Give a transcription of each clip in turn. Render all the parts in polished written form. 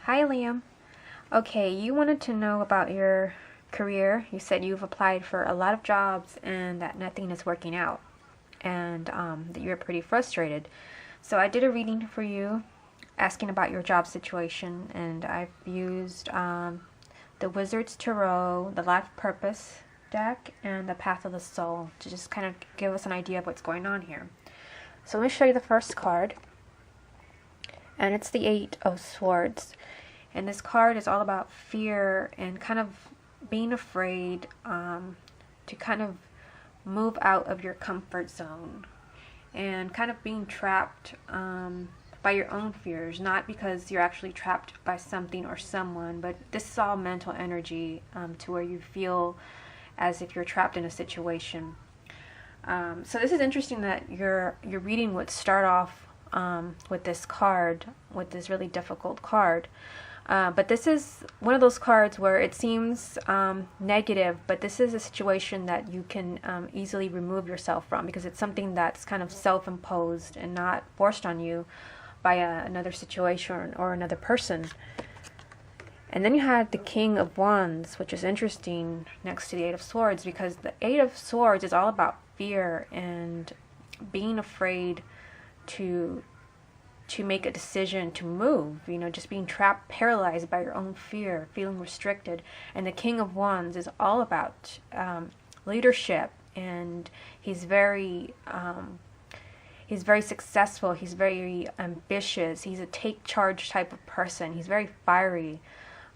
Hi, Liam. Okay, you wanted to know about your career. You said you've applied for a lot of jobs and that nothing is working out, and that you're pretty frustrated. So I did a reading for you asking about your job situation, and I've used the Wizard's Tarot, the Life Purpose deck, and the Path of the Soul to just kind of give us an idea of what's going on here. So let me show you the first card, and it's the Eight of Swords. And this card is all about fear and kind of being afraid to kind of move out of your comfort zone and kind of being trapped by your own fears, not because you're actually trapped by something or someone, but this is all mental energy to where you feel as if you're trapped in a situation. So this is interesting that your reading would start off with this card, with this really difficult card. But this is one of those cards where it seems negative, but this is a situation that you can easily remove yourself from because it's something that's kind of self-imposed and not forced on you by another situation or another person. And then you had the King of Wands, which is interesting next to the Eight of Swords because the Eight of Swords is all about fear and being afraid to make a decision to move, just being trapped, paralyzed by your own fear, feeling restricted. And the King of Wands is all about leadership, and he's very successful, he's very ambitious, he's a take charge type of person, he's very fiery.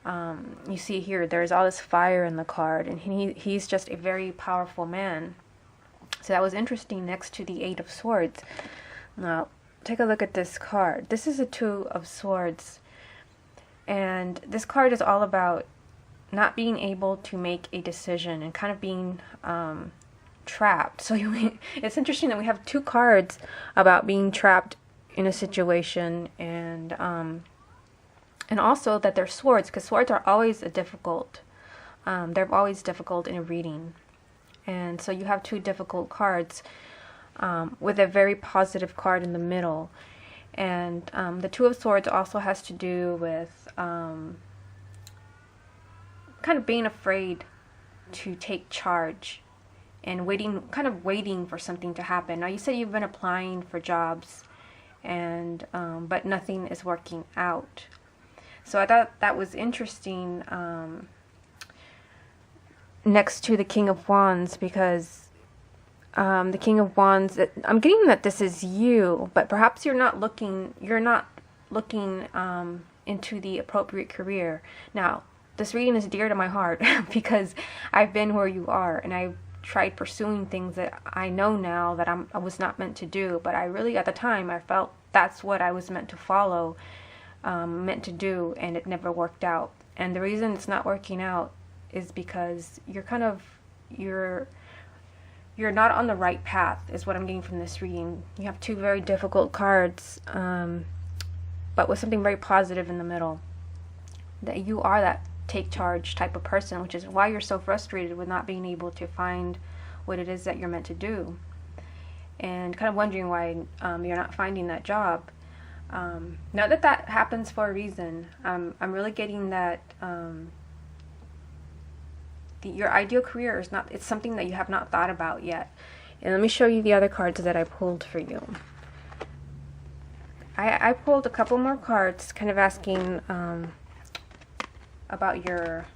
You see here, there's all this fire in the card, and he's just a very powerful man. So that was interesting next to the Eight of Swords. Now, take a look at this card. This is a Two of Swords, and this card is all about not being able to make a decision and kind of being trapped. So it's interesting that we have two cards about being trapped in a situation, and also that they're swords, because swords are always difficult. They're always difficult in a reading, and so you have two difficult cards. With a very positive card in the middle. And the Two of Swords also has to do with kind of being afraid to take charge and waiting for something to happen. Now, you said you've been applying for jobs, and but nothing is working out. So I thought that was interesting next to the King of Wands, because the King of Wands, I'm getting that this is you, but perhaps you're not looking into the appropriate career. Now, this reading is dear to my heart because I've been where you are, and I've tried pursuing things that I know now that I was not meant to do, but I really, at the time, I felt that's what I was meant to follow, meant to do, and it never worked out. And the reason it's not working out is because you're not on the right path, is what I'm getting from this reading. You have two very difficult cards, but with something very positive in the middle. That you are that take charge type of person, which is why you're so frustrated with not being able to find what it is that you're meant to do. And kind of wondering why you're not finding that job. Now that happens for a reason. I'm really getting that your ideal career it's something that you have not thought about yet. And let me show you the other cards that I pulled for you. I pulled a couple more cards kind of asking about your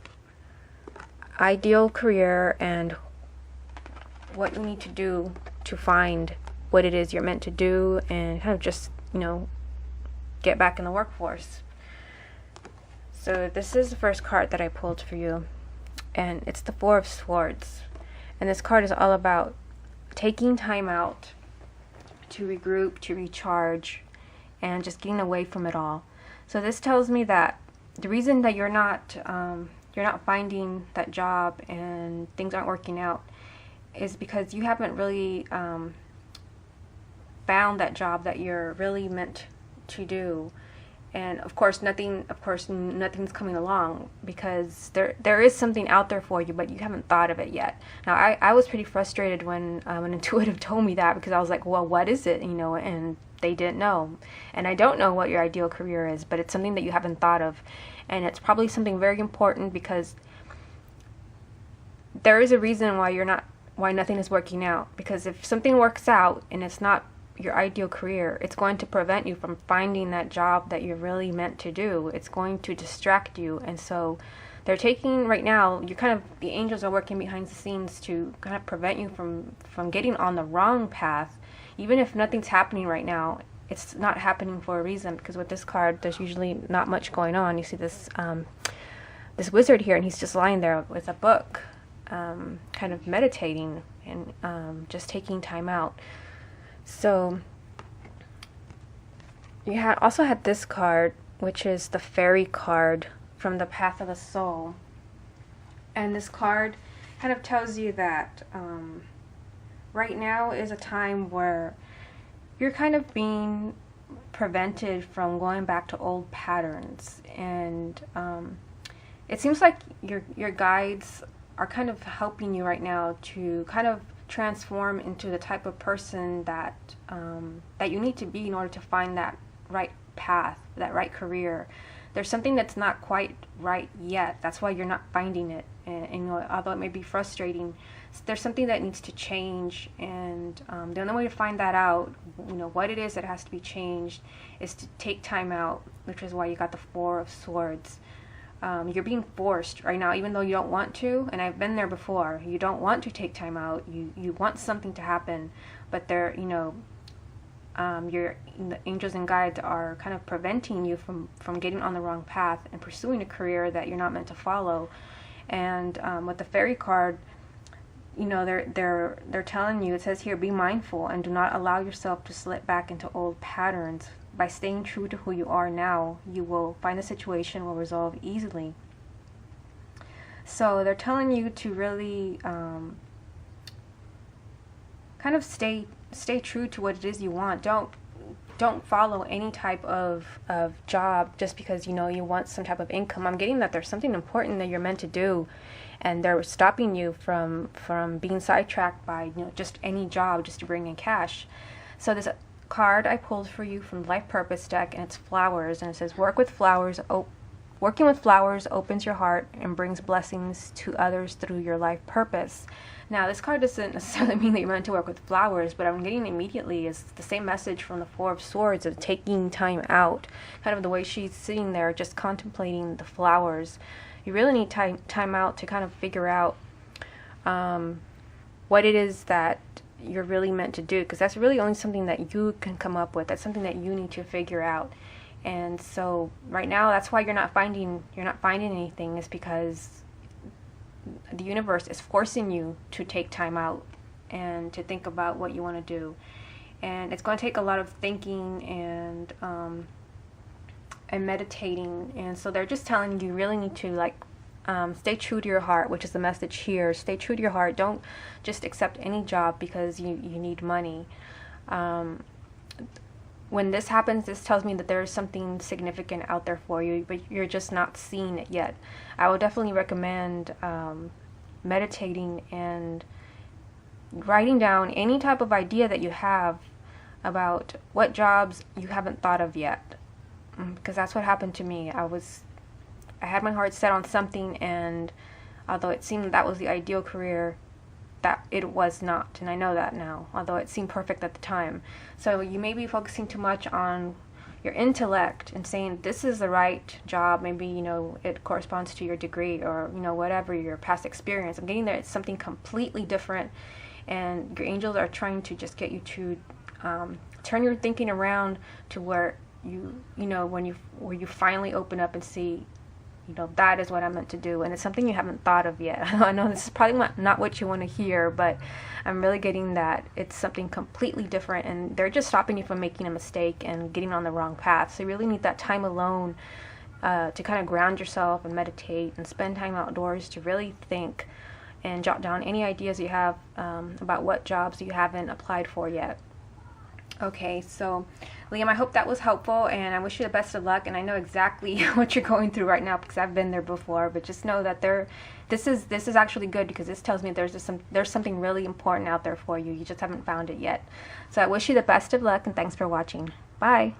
ideal career and what you need to do to find what it is you're meant to do and kind of just get back in the workforce. So this is the first card that I pulled for you, and it's the Four of Swords. And this card is all about taking time out to regroup, to recharge, and just getting away from it all. So this tells me that the reason that you're not finding that job and things aren't working out is because you haven't really found that job that you're really meant to do. And of course nothing's coming along because there is something out there for you, but you haven't thought of it yet. Now I was pretty frustrated when an intuitive told me that, because I was like, well, what is it? And they didn't know. And I don't know what your ideal career is, but it's something that you haven't thought of. And it's probably something very important, because there is a reason why nothing is working out. Because if something works out and it's not your ideal career, it's going to prevent you from finding that job that you're really meant to do. It's going to distract you. And so they're taking, right now, the angels are working behind the scenes to kind of prevent you from getting on the wrong path. Even if nothing's happening right now, it's not happening for a reason, because with this card, there's usually not much going on. You see this this wizard here, and he's just lying there with a book, kind of meditating and just taking time out. So you also had this card, which is the Fairy card from the Path of the Soul. And this card kind of tells you that right now is a time where you're kind of being prevented from going back to old patterns. And it seems like your guides are kind of helping you right now to kind of transform into the type of person that that you need to be in order to find that right path, that right career. There's something that's not quite right yet. That's why you're not finding it. And you know, although it may be frustrating, there's something that needs to change. And the only way to find that out, you know, what it is that has to be changed, is to take time out, which is why you got the Four of Swords. You're being forced right now, even though you don't want to, and I've been there before. You don't want to take time out. You want something to happen, but they're, you know, the angels and guides are kind of preventing you from getting on the wrong path and pursuing a career that you're not meant to follow. And with the Fairy card, you know, they're telling you, it says here, be mindful and do not allow yourself to slip back into old patterns. By staying true to who you are now, you will find the situation will resolve easily. So they're telling you to really kind of stay true to what it is you want. Don't follow any type of job just because, you know, you want some type of income. I'm getting that there's something important that you're meant to do, and they're stopping you from being sidetracked by, you know, just any job just to bring in cash. So this card I pulled for you from Life Purpose deck, and it's flowers, and it says working with flowers opens your heart and brings blessings to others through your life purpose. Now this card doesn't necessarily mean that you're meant to work with flowers, but I'm getting immediately is the same message from the Four of Swords of taking time out, kind of the way she's sitting there just contemplating the flowers. You really need time out to kind of figure out what it is that you're really meant to do, because that's really only something that you can come up with. That's something that you need to figure out. And so right now, that's why you're not finding anything, is because the universe is forcing you to take time out and to think about what you want to do. And it's going to take a lot of thinking and meditating. And so they're just telling you really need to, like, stay true to your heart, which is the message here. Stay true to your heart. Don't just accept any job because you need money. When this happens, this tells me that there is something significant out there for you, but you're just not seeing it yet. I would definitely recommend meditating and writing down any type of idea that you have about what jobs you haven't thought of yet, because that's what happened to me. I had my heart set on something, and although it seemed that was the ideal career, that it was not, and I know that now, although it seemed perfect at the time. So you may be focusing too much on your intellect and saying this is the right job. Maybe, you know, it corresponds to your degree, or, you know, whatever your past experience. I'm getting there, it's something completely different, and your angels are trying to just get you to turn your thinking around to where you know, where you finally open up and see, you know, that is what I'm meant to do. And it's something you haven't thought of yet. I know this is probably not what you want to hear, but I'm really getting that it's something completely different, and they're just stopping you from making a mistake and getting on the wrong path. So you really need that time alone to kind of ground yourself and meditate and spend time outdoors to really think and jot down any ideas you have about what jobs you haven't applied for yet. Okay, so Liam, I hope that was helpful, and I wish you the best of luck. And I know exactly what you're going through right now because I've been there before. But just know that this is actually good because this tells me there's something really important out there for you. You just haven't found it yet. So I wish you the best of luck, and thanks for watching. Bye.